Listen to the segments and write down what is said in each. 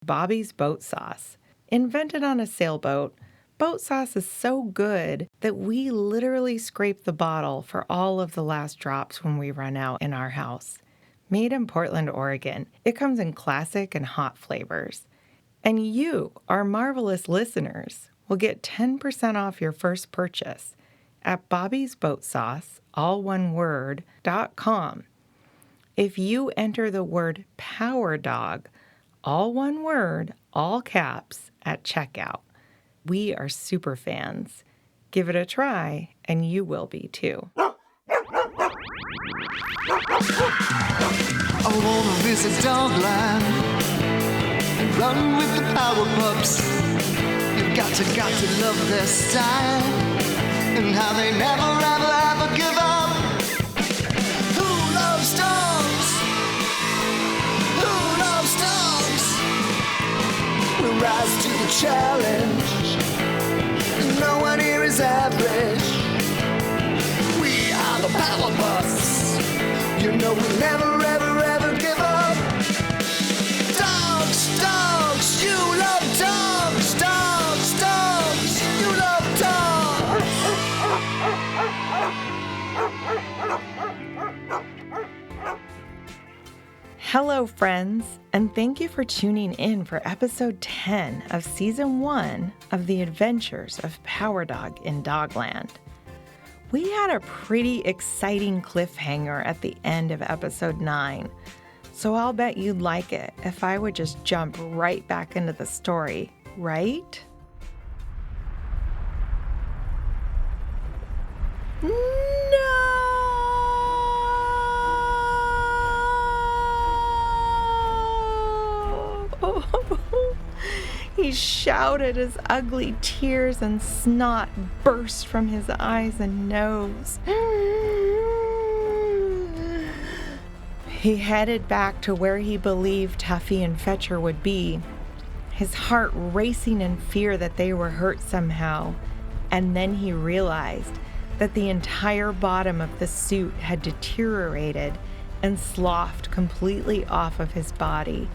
Bobby's boat sauce. Invented on a sailboat, boat sauce is so good that we literally scrape the bottle for all of the last drops when we run out in our house. Made in Portland, Oregon, it comes in classic and hot flavors. And you, our marvelous listeners, will get 10% off your first purchase at Bobby'sBoatSauce, all one word, .com. If you enter the word Power Dog, all one word, all caps, at checkout. We are super fans. Give it a try, and you will be too. I wanna visit Dogland and run with the power pups. You've got to love their style and how they never, ever, ever give up. Who loves dogs? Who loves dogs? We'll rise to the challenge. No one here is average. We are the power pups. You know we'll never, ever, ever give up. Dogs, dogs, you love dogs. Dogs, dogs, you love dogs. Hello, friends, and thank you for tuning in for episode 10 of season 1 of The Adventures of Power Dog in Dogland. We had a pretty exciting cliffhanger at the end of episode 9, so I'll bet you'd like it if I would just jump right back into the story, right? No! He shouted as ugly tears and snot burst from his eyes and nose. He headed back to where he believed Taffy and Fetcher would be, his heart racing in fear that they were hurt somehow. And then he realized that the entire bottom of the suit had deteriorated and sloughed completely off of his body.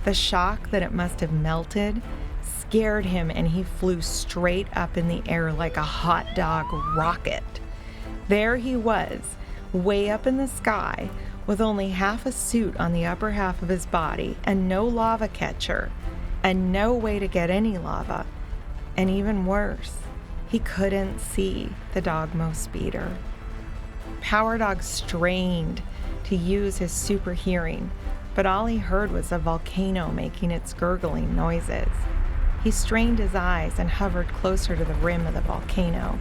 The shock that it must have melted scared him, and he flew straight up in the air like a hot dog rocket. There he was, way up in the sky, with only half a suit on the upper half of his body, and no lava catcher, and no way to get any lava. And even worse, he couldn't see the Dogmo speeder. Power Dog strained to use his super hearing, but all he heard was a volcano making its gurgling noises. He strained his eyes and hovered closer to the rim of the volcano,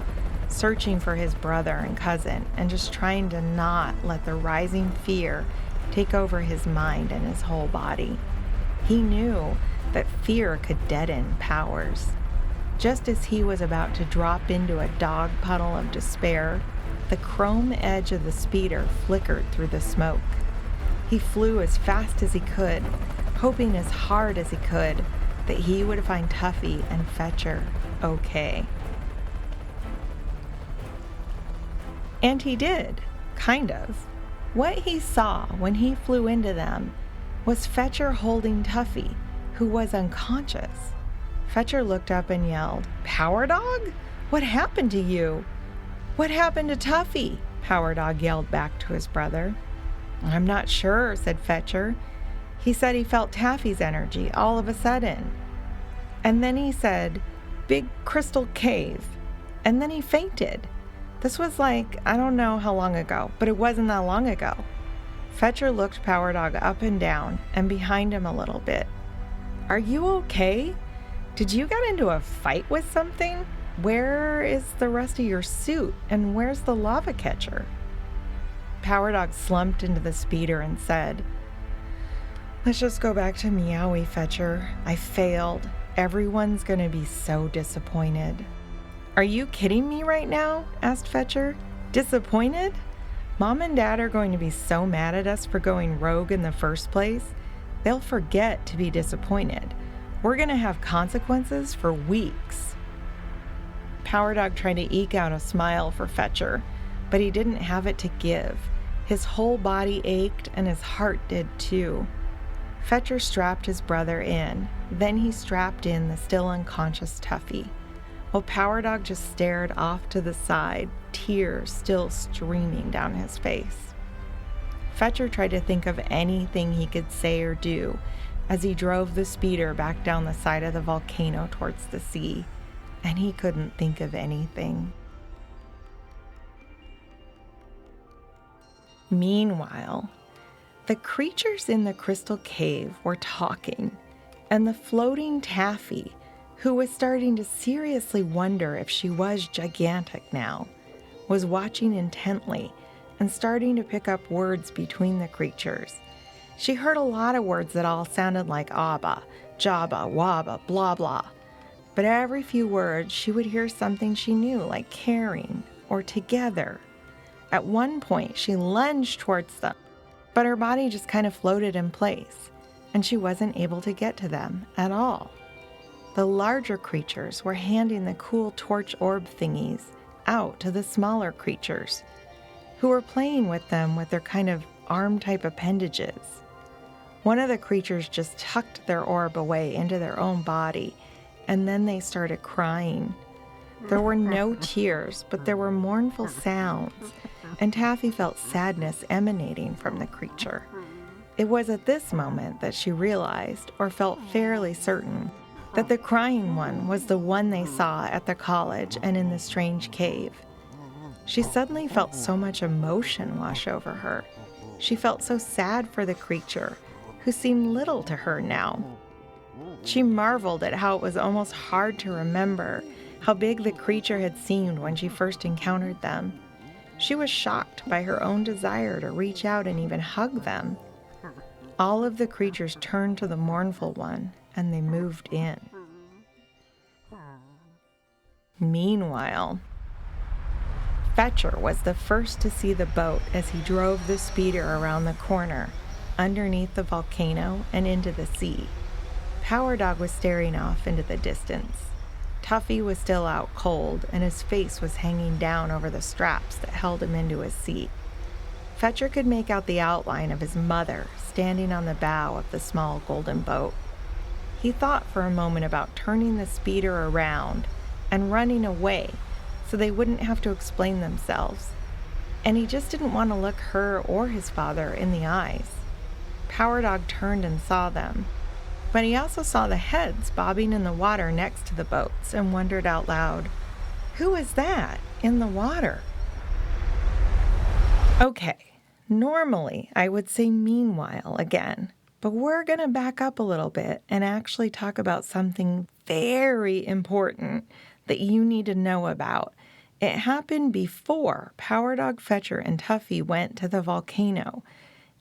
searching for his brother and cousin and just trying to not let the rising fear take over his mind and his whole body. He knew that fear could deaden powers. Just as he was about to drop into a dog puddle of despair, the chrome edge of the speeder flickered through the smoke. He flew as fast as he could, hoping as hard as he could that he would find Taffy and Fetcher okay. And he did, kind of. What he saw when he flew into them was Fetcher holding Taffy, who was unconscious. Fetcher looked up and yelled, "Power Dog? What happened to you?" "What happened to Taffy?" Power Dog yelled back to his brother. "I'm not sure," said Fetcher. "He said he felt Taffy's energy all of a sudden. And then he said, 'Big crystal cave.' And then he fainted. This was like, I don't know how long ago, but it wasn't that long ago." Fetcher looked Power Dog up and down and behind him a little bit. "Are you okay? Did you get into a fight with something? Where is the rest of your suit, and where's the lava catcher?" Power Dog slumped into the speeder and said, "Let's just go back to Meowie, Fetcher. I failed. Everyone's gonna be so disappointed." "Are you kidding me right now?" asked Fetcher. "Disappointed? Mom and Dad are going to be so mad at us for going rogue in the first place. They'll forget to be disappointed. We're gonna have consequences for weeks." Power Dog tried to eke out a smile for Fetcher, but he didn't have it to give. His whole body ached and his heart did too. Fetcher strapped his brother in. Then he strapped in the still unconscious Taffy, while Power Dog just stared off to the side, tears still streaming down his face. Fetcher tried to think of anything he could say or do as he drove the speeder back down the side of the volcano towards the sea, and he couldn't think of anything. Meanwhile, the creatures in the crystal cave were talking, and the floating Taffy, who was starting to seriously wonder if she was gigantic now, was watching intently and starting to pick up words between the creatures. She heard a lot of words that all sounded like Abba, Jabba, Wabba, blah blah. But every few words she would hear something she knew, like caring or together. At one point she lunged towards them, but her body just kind of floated in place, and she wasn't able to get to them at all. The larger creatures were handing the cool torch orb thingies out to the smaller creatures, who were playing with them with their kind of arm-type appendages. One of the creatures just tucked their orb away into their own body, and then they started crying. There were no tears, but there were mournful sounds, and Taffy felt sadness emanating from the creature. It was at this moment that she realized, or felt fairly certain, that the crying one was the one they saw at the college and in the strange cave. She suddenly felt so much emotion wash over her. She felt so sad for the creature, who seemed little to her now. She marveled at how it was almost hard to remember how big the creature had seemed when she first encountered them. She was shocked by her own desire to reach out and even hug them. All of the creatures turned to the mournful one, and they moved in. Meanwhile, Fetcher was the first to see the boat as he drove the speeder around the corner, underneath the volcano and into the sea. Power Dog was staring off into the distance. Taffy was still out cold, and his face was hanging down over the straps that held him into his seat. Fetcher could make out the outline of his mother standing on the bow of the small golden boat. He thought for a moment about turning the speeder around and running away so they wouldn't have to explain themselves, and he just didn't want to look her or his father in the eyes. Power Dog turned and saw them, but he also saw the heads bobbing in the water next to the boats and wondered out loud, "Who is that in the water?" Okay, normally I would say meanwhile again, but we're going to back up a little bit and actually talk about something very important that you need to know about. It happened before Power Dog, Fetcher, and Taffy went to the volcano.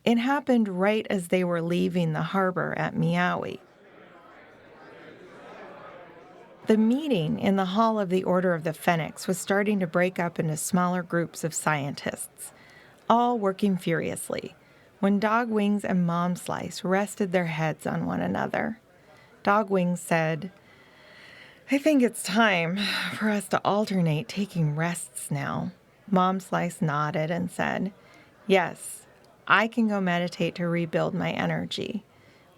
It happened right as they were leaving the harbor at Meowie. The meeting in the hall of the Order of the Phoenix was starting to break up into smaller groups of scientists, all working furiously, when Dog Wings and Mom Slice rested their heads on one another. Dog Wings said, "I think it's time for us to alternate taking rests now." Mom Slice nodded and said, "Yes, I can go meditate to rebuild my energy.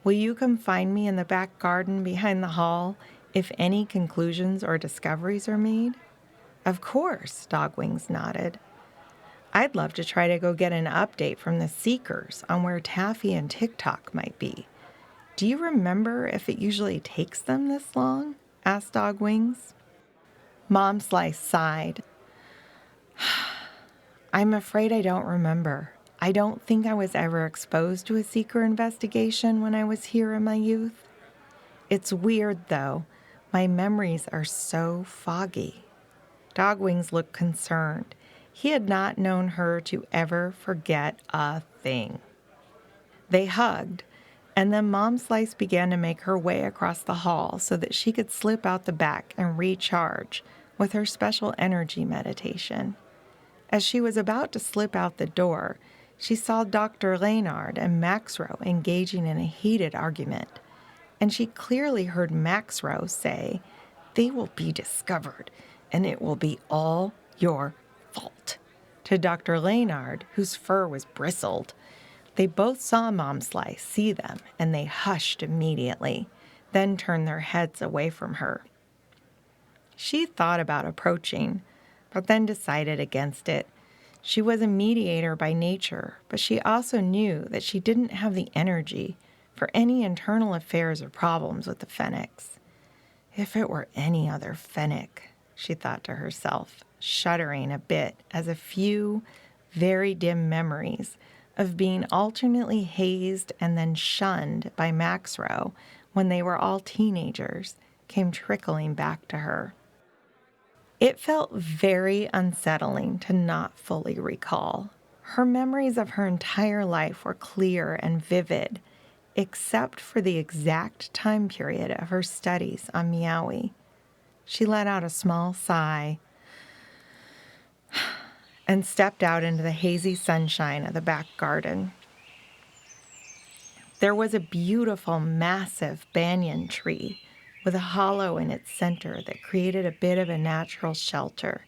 Will you come find me in the back garden behind the hall if any conclusions or discoveries are made?" "Of course," Dog Wings nodded. "I'd love to try to go get an update from the Seekers on where Taffy and TikTok might be. Do you remember if it usually takes them this long?" asked Dog Wings. Mom Slice sighed. "I'm afraid I don't remember. I don't think I was ever exposed to a Seeker investigation when I was here in my youth. It's weird, though. My memories are so foggy." Dog Wings looked concerned. He had not known her to ever forget a thing. They hugged, and then Mom Slice began to make her way across the hall so that she could slip out the back and recharge with her special energy meditation. As she was about to slip out the door, she saw Dr. Laynard and Maxrow engaging in a heated argument, and she clearly heard Maxrow say, "They will be discovered, and it will be all your fault," to Dr. Laynard, whose fur was bristled. They both saw Mom Slice see them, and they hushed immediately, then turned their heads away from her. She thought about approaching, but then decided against it. She was a mediator by nature, but she also knew that she didn't have the energy for any internal affairs or problems with the Fennecs. If it were any other Fennec, she thought to herself, shuddering a bit as a few very dim memories of being alternately hazed and then shunned by Maxrow when they were all teenagers came trickling back to her. It felt very unsettling to not fully recall. Her memories of her entire life were clear and vivid, except for the exact time period of her studies on Meowie. She let out a small sigh and stepped out into the hazy sunshine of the back garden. There was a beautiful, massive banyan tree with a hollow in its center that created a bit of a natural shelter,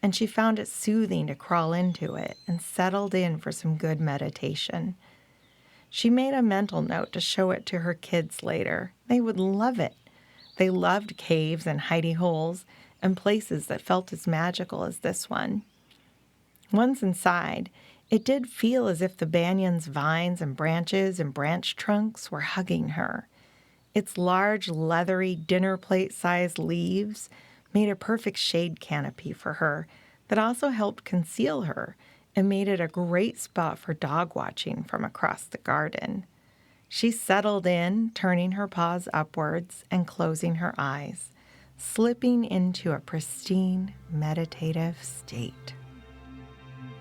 and she found it soothing to crawl into it and settled in for some good meditation. She made a mental note to show it to her kids later. They would love it. They loved caves and hidey holes and places that felt as magical as this one. Once inside, it did feel as if the banyan's vines and branches and branch trunks were hugging her. Its large, leathery, dinner plate-sized leaves made a perfect shade canopy for her that also helped conceal her and made it a great spot for dog watching from across the garden. She settled in, turning her paws upwards and closing her eyes, slipping into a pristine, meditative state.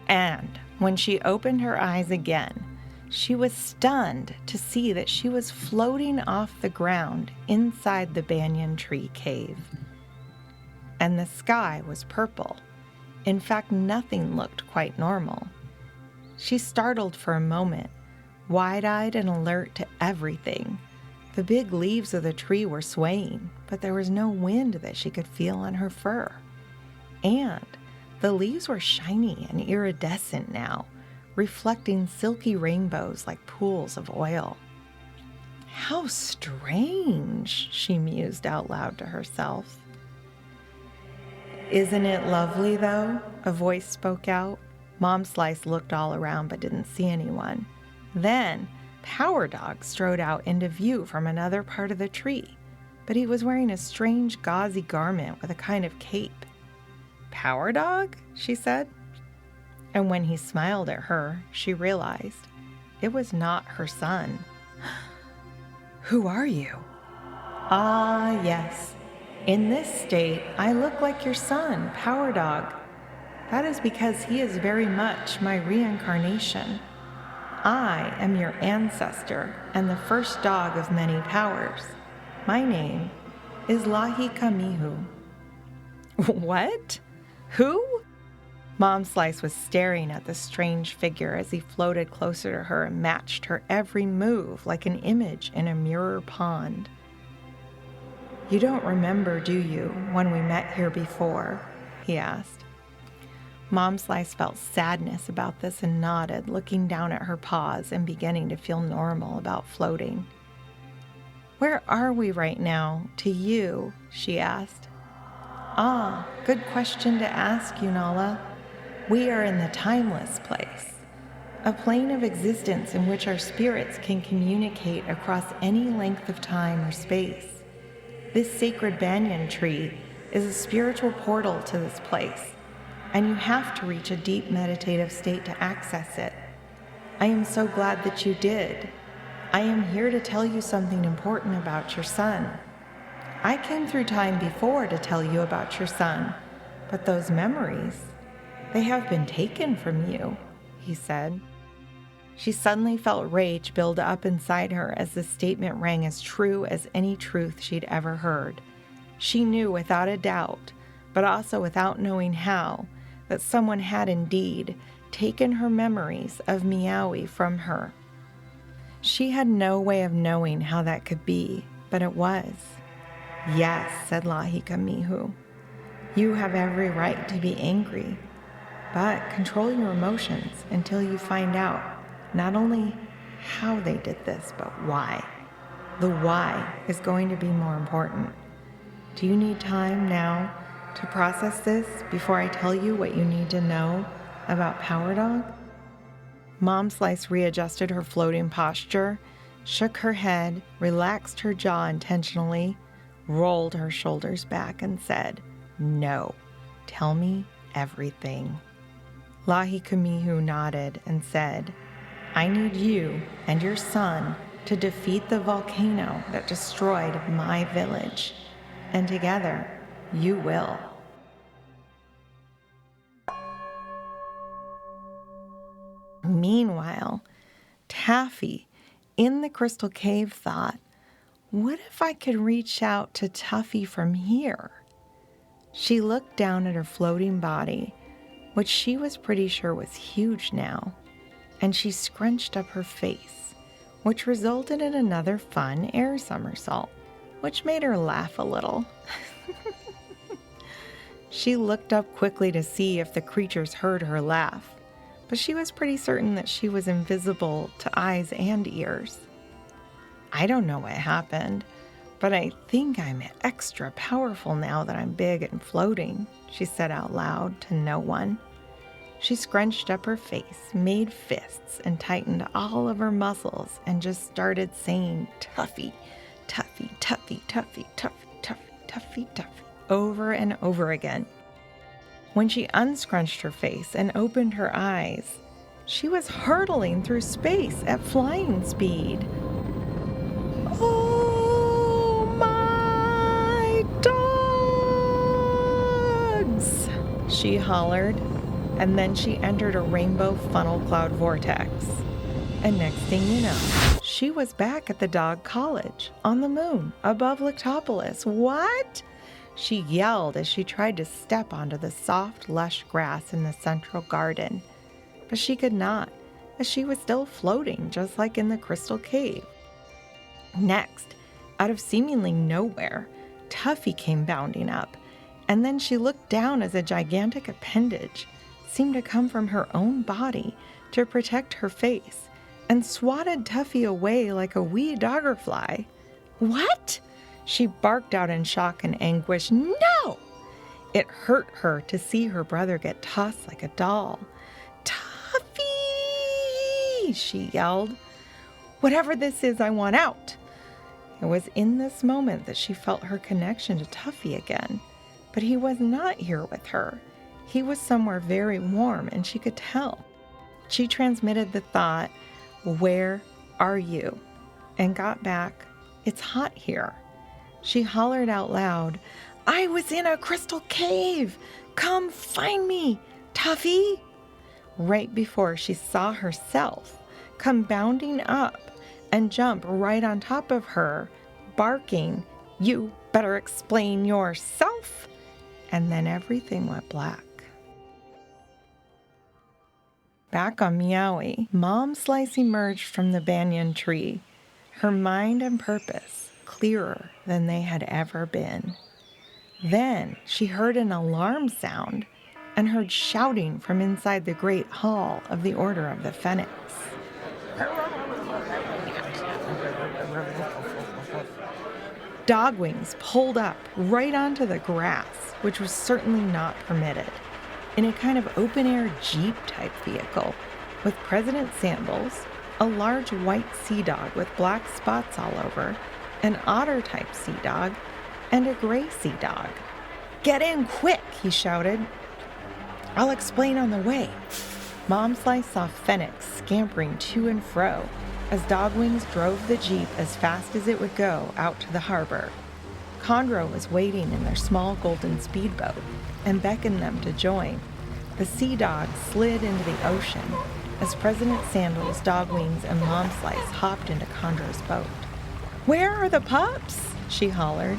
And when she opened her eyes again, she was stunned to see that she was floating off the ground inside the banyan tree cave. And the sky was purple. In fact, nothing looked quite normal. She startled for a moment, wide-eyed and alert to everything. The big leaves of the tree were swaying, but there was no wind that she could feel on her fur. And the leaves were shiny and iridescent now, reflecting silky rainbows like pools of oil. How strange, she mused out loud to herself. Isn't it lovely, though? A voice spoke out. Mom Slice looked all around but didn't see anyone. Then, Power Dog strode out into view from another part of the tree, but he was wearing a strange gauzy garment with a kind of cape. Power Dog? She said. And when he smiled at her, she realized it was not her son. Who are you? Ah, yes. In this state, I look like your son, Power Dog. That is because he is very much my reincarnation. I am your ancestor and the first dog of many powers. My name is Lahikamihu. What? Who? Mom Slice was staring at the strange figure as he floated closer to her and matched her every move like an image in a mirror pond. You don't remember, do you, when we met here before? He asked. Mom Slice felt sadness about this and nodded, looking down at her paws and beginning to feel normal about floating. Where are we right now, to you? She asked. Ah, good question to ask, Unala. We are in the timeless place, a plane of existence in which our spirits can communicate across any length of time or space. This sacred banyan tree is a spiritual portal to this place, and you have to reach a deep meditative state to access it. I am so glad that you did. I am here to tell you something important about your son. I came through time before to tell you about your son, but those memories, they have been taken from you, he said. She suddenly felt rage build up inside her as the statement rang as true as any truth she'd ever heard. She knew without a doubt, but also without knowing how, that someone had indeed taken her memories of Meowie from her. She had no way of knowing how that could be, but it was. Yes, said Lahikamihu. You have every right to be angry, but control your emotions until you find out. Not only how they did this, but why. The why is going to be more important. Do you need time now to process this before I tell you what you need to know about Power Dog? Mom Slice readjusted her floating posture, shook her head, relaxed her jaw intentionally, rolled her shoulders back, and said, "No, tell me everything." Lahikamihu nodded and said, "I need you and your son to defeat the volcano that destroyed my village, and together you will." Meanwhile, Taffy, in the crystal cave, thought, what if I could reach out to Tuffy from here? She looked down at her floating body, which she was pretty sure was huge now, and she scrunched up her face, which resulted in another fun air somersault, which made her laugh a little. She looked up quickly to see if the creatures heard her laugh, but she was pretty certain that she was invisible to eyes and ears. "I don't know what happened, but I think I'm extra powerful now that I'm big and floating," she said out loud to no one. She scrunched up her face, made fists, and tightened all of her muscles and just started saying Tuffy, Tuffy, Tuffy, Tuffy, Tuffy, Tuffy, Tuffy, Tuffy, over and over again. When she unscrunched her face and opened her eyes, she was hurtling through space at flying speed. "Oh, my dogs!" she hollered, and then she entered a rainbow funnel cloud vortex. And next thing you know, she was back at the dog college on the moon above Lictopolis. What? She yelled as she tried to step onto the soft, lush grass in the central garden. But she could not, as she was still floating just like in the crystal cave. Next, out of seemingly nowhere, Tuffy came bounding up, and then she looked down as a gigantic appendage seemed to come from her own body to protect her face, and swatted Tuffy away like a wee doggerfly. "What?" She barked out in shock and anguish. "No!" It hurt her to see her brother get tossed like a doll. "Tuffy!" she yelled. "Whatever this is, I want out." It was in this moment that she felt her connection to Tuffy again, but he was not here with her. He was somewhere very warm, and she could tell. She transmitted the thought, "Where are you?" and got back, "It's hot here." She hollered out loud, "I was in a crystal cave! Come find me, Tuffy!" Right before she saw herself come bounding up and jump right on top of her, barking, "You better explain yourself!" And then everything went black. Back on Meowie, Mom Slice emerged from the banyan tree, her mind and purpose clearer than they had ever been. Then she heard an alarm sound and heard shouting from inside the great hall of the Order of the Phoenix. Dogwings pulled up right onto the grass, which was certainly not permitted, in a kind of open-air Jeep-type vehicle with President Sandals, a large white sea dog with black spots all over, an otter-type sea dog, and a gray sea dog. "Get in quick," he shouted. "I'll explain on the way." Mom Slice saw Phoenix scampering to and fro as Dogwings drove the Jeep as fast as it would go out to the harbor. Condro was waiting in their small golden speedboat and beckoned them to join. The sea dog slid into the ocean as President Sandals, Dogwings, and Mom Slice hopped into Condro's boat. "Where are the pups?" she hollered.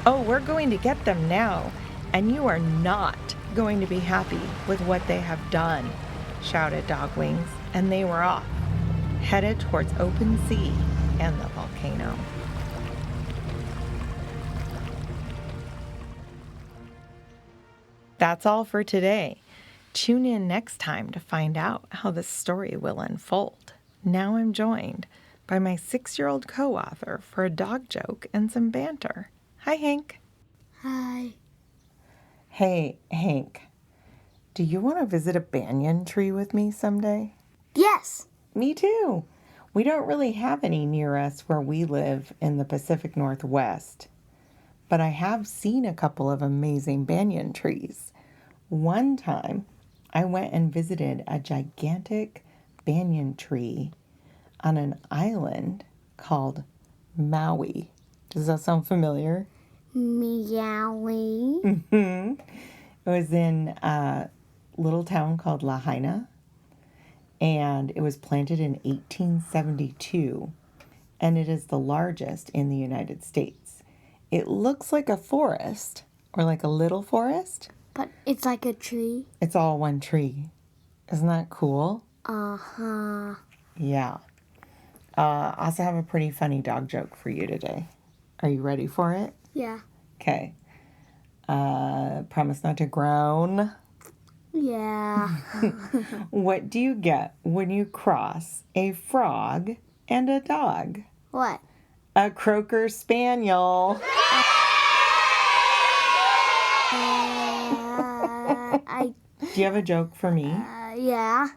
"Oh, we're going to get them now, and you are not going to be happy with what they have done," shouted Dogwings, and they were off, headed towards open sea and the volcano. That's all for today. Tune in next time to find out how the story will unfold. Now I'm joined by my 6-year-old co-author for a dog joke and some banter. Hi, Hank. Hi. Hey, Hank. Do you want to visit a banyan tree with me someday? Yes. Me too. We don't really have any near us where we live in the Pacific Northwest, but I have seen a couple of amazing banyan trees. One time, I went and visited a gigantic banyan tree on an island called Maui. Does that sound familiar? Meowie. It was in a little town called Lahaina, and it was planted in 1872, and it is the largest in the United States. It looks like a forest, or like a little forest. But it's like a tree. It's all one tree. Isn't that cool? Uh-huh. Yeah. I also have a pretty funny dog joke for you today. Are you ready for it? Yeah. Okay. Promise not to groan. Yeah. What do you get when you cross a frog and a dog? What? A Croaker Spaniel. Do you have a joke for me? Yeah.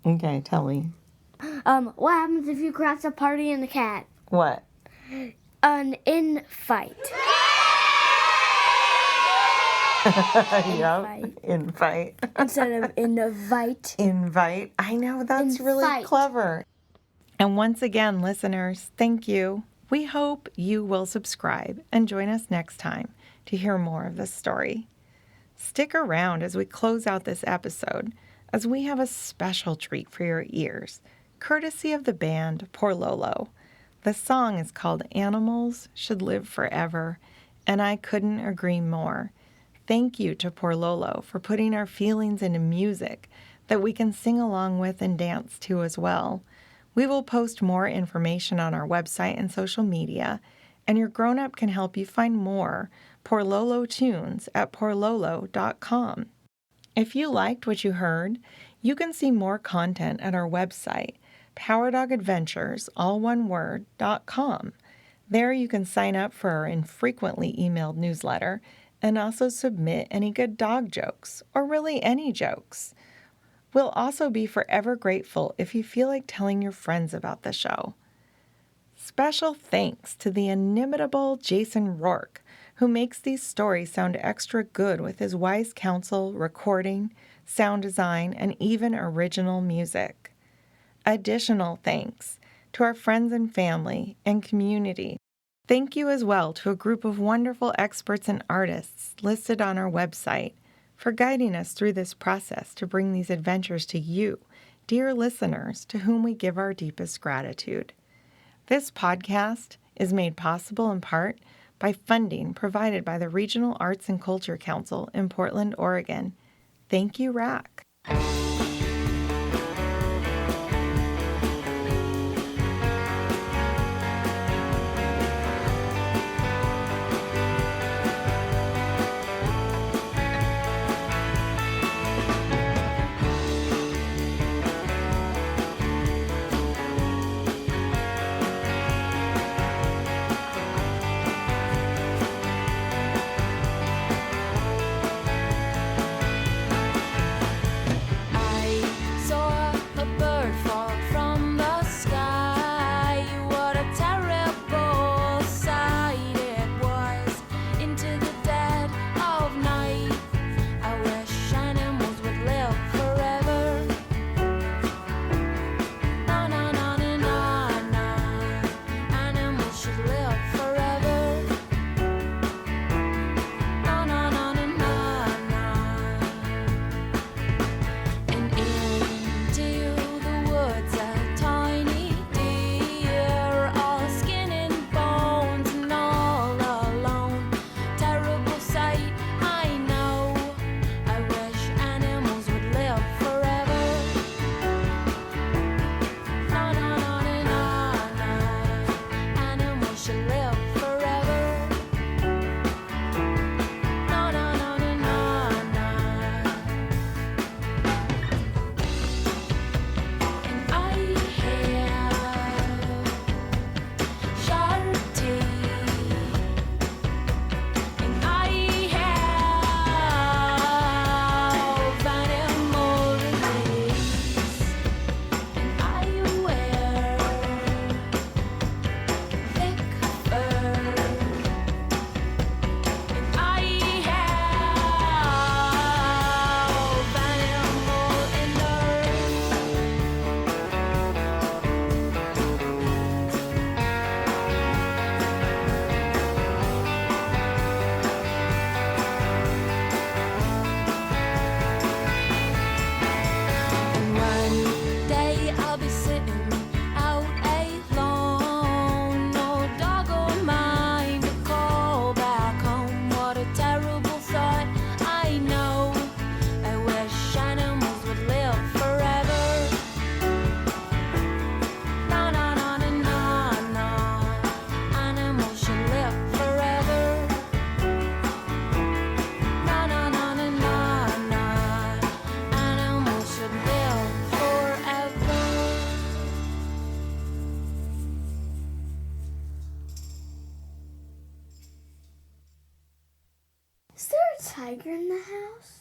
Okay, tell me. What happens if you cross a party and a cat? What? An in-fight. Yep. Invite. Instead of invite. Invite. I know, that's really Invite. clever. And once again, listeners, thank you. We hope you will subscribe and join us next time to hear more of this story. Stick around as we close out this episode, as we have a special treat for your ears, courtesy of the band Poor Lolo. The song is called Animals Should Live Forever, and I couldn't agree more. Thank you to Poor Lolo for putting our feelings into music that we can sing along with and dance to as well. We will post more information on our website and social media, and your grown-up can help you find more Poor Lolo tunes at poorlolo.com. If you liked what you heard, you can see more content at our website, powerdogadventures.com. There you can sign up for our infrequently emailed newsletter and also submit any good dog jokes, or really any jokes. We'll also be forever grateful if you feel like telling your friends about the show. Special thanks to the inimitable Jason Roark, who makes these stories sound extra good with his wise counsel, recording, sound design, and even original music. Additional thanks to our friends and family and community. Thank you as well to a group of wonderful experts and artists listed on our website for guiding us through this process to bring these adventures to you, dear listeners, to whom we give our deepest gratitude. This podcast is made possible in part by funding provided by the Regional Arts and Culture Council in Portland, Oregon. Thank you, RAC. tiger in the house?